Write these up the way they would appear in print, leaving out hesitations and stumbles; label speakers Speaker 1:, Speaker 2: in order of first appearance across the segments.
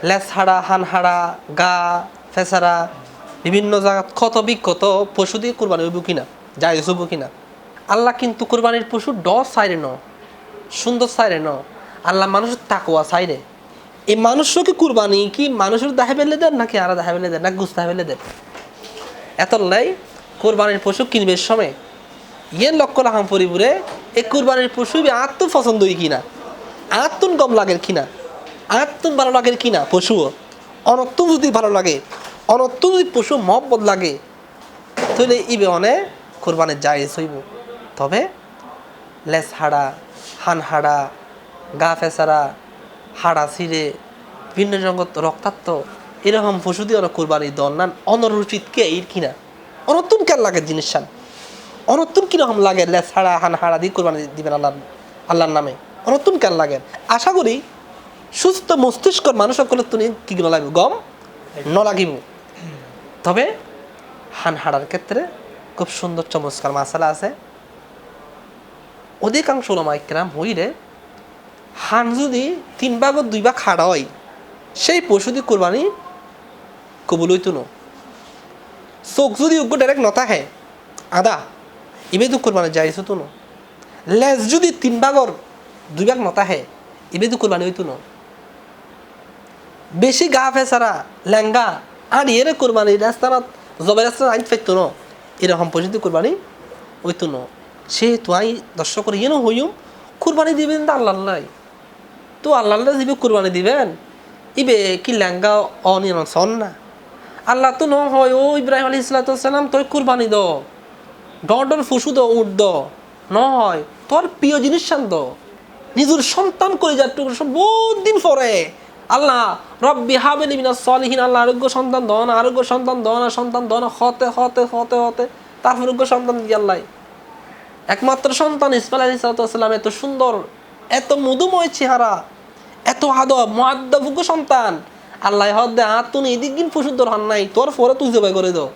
Speaker 1: লেজ হাড়া, হান হাড়া, গা ফেসারা বিভিন্ন জায়গা ক্ষত বিক্ষত পশু দিয়ে কোরবানি হইব কিনা, জায়েজ হইব কিনা। আল্লাহ কিন্তু কোরবানির পশু সাইরে ন, সুন্দর সাইরে ন, আল্লাহ মানুষের তাকওয়া সাইরে। এই মানুষকে কুরবানি কি মানুষের দাহে বেলে দেন নাকি আর দাহে বেলে দেন না গুস্তা বেলে দেন? এত লাই কোরবানির পশু কিনবে সময় ইয়েন লক্ষ্য রাখাম পরিপুরে এই কোরবানির পশু আত্ম পছন্দ হই কিনা, আত্মন কম লাগের কিনা, আত্মন ভালো লাগের কিনা পশুও অনত্তম যদি ভালো লাগে, অনত্তম যদি পশু মহব্বত লাগে তাহলে ইবে অনে কোরবানির জায়েজ হইব। তবে লেজ হাড়া, হান হাড়া, গা ফেসারা, হাড়া ছিঁড়ে ভিন্ন জগৎ রক্তাক্ত এরকম পশু দিয়ে অনেক কোরবানি দন নান অনরুচিত কে এর কিনা অনতুন কেন লাগে জিনিস সান অনতুন কিরকম লাগে লেজ হাড়া হান হাড়া দিয়ে কোরবানি দিবেন আল্লাহর নামে অনতুন কেন লাগে। আশা করি সুস্থ মস্তিষ্কর মানুষ সকলের তুমি কি লাগবে গম ন লাগিব। তবে হান হাড়ার ক্ষেত্রে খুব সুন্দর চমৎকার মাসালা আছে। অধিকাংশ ওলামা ইকরাম হইরে হান যদি 3 ভাগের 2 ভাগ হাড়া হয় সেই পশু দিয়ে কোরবানি কবুল হইতো না। চোখ যদি উগ্র ডাইরেক্ট নথাকে আদা ইবে তো কোরবানি জায়েজ হতো না। লেজ যদি 3 ভাগের 2 ভাগ নথাকে ইবে তো কোরবানি হইতো না। বেশি গা ফেসারা লেঙ্গা আর এরে কোরবানি রাস্তাত জবের রাস্তা আইন ফেরতো না, এরকম পর্যন্ত কোরবানি হইতো না। সেহেতু আমি দর্শক ইয়েও হইম কোরবানি দিবেন তো আল্লাহ, তো আল্লাহ দিবে কোরবানি দিবেন ইবে কি লেঙ্গা অনিয়ন না। আল্লাহ তো ন হয় ও ইব্রাহিম আলী ইসলাতাম তোর কোরবানি দ ডর ফসু দ উঠ দ ন হয় তোর প্রিয় জিনিস শান দ নিজের সন্তান করে যাটুকু বহুত দিন পরে আল্লাহ রব্বি হাবেলি মিনাস সলিহিন, আল্লাহ আরোগ্য সন্তান দন, আরোগ্য সন্তান দন, সন্তান দন হতে হতে হতে হতে তারপর আরোগ্য সন্তান দিয়ে আল্লাহ একমাত্র সন্তান ইসমাইল আলাইহিস সালাম এত সুন্দর, এত মধুময় চেহারা, এত আদব মুআদ্দাবুগ সন্তান আল্লাহ হদে আতুন এদিক দিন পশু দরকার নাই তোর পরে তুই জবাই করে দাও।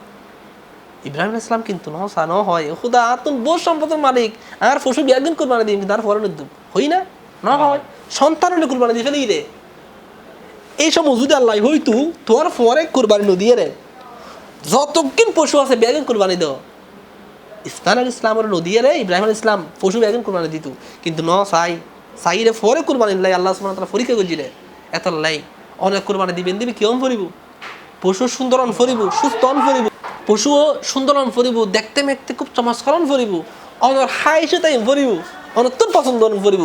Speaker 1: ইব্রাহিম আলাইহিস সালাম কিন্তু ন হয় খুদা আতুন বহু সম্পদের মালিক আর পশু বিয়াদিন কুরবানি দিন তার পরে নিদ হই না ন হয় সন্তান হলে কুরবানি দিয়ে ফেলি রে। এই সব মজুদ আল্লাহ হইতু তোর পরে কুরবানি নদিয়ে রে যতক্ষণ পশু আছে বিয়াদিন কুরবানি দাও। ইসমাইল আলাইহিস সালামের নদিয়ে রে ইব্রাহিম আলাইহিস সালাম পশু বিয়াদিন কুরবানি দিত কিন্তু ন সাই রে পরে কুরবানি লাই আল্লাহ সুবহানাহু ওয়া তাআলা পরীক্ষা করজিরে এত লাই অনেক কোরবানি দিবেন দিবি কেমন ফরিব পশু সুন্দরন ফরিব সুস্থন ফরিব পশুও সুন্দরন ফরিব দেখতে মেখতে খুব চমৎকারন ফরিব অনর হাইসে তাই ফরিব অনত্তর পছন্দ ফরিব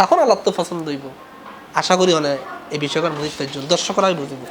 Speaker 1: তখন আল্লাহ তো পছন্দ হইব। আশা করি অনেক এই বিষয়টা বুঝতে দর্শকরাই বুঝিব।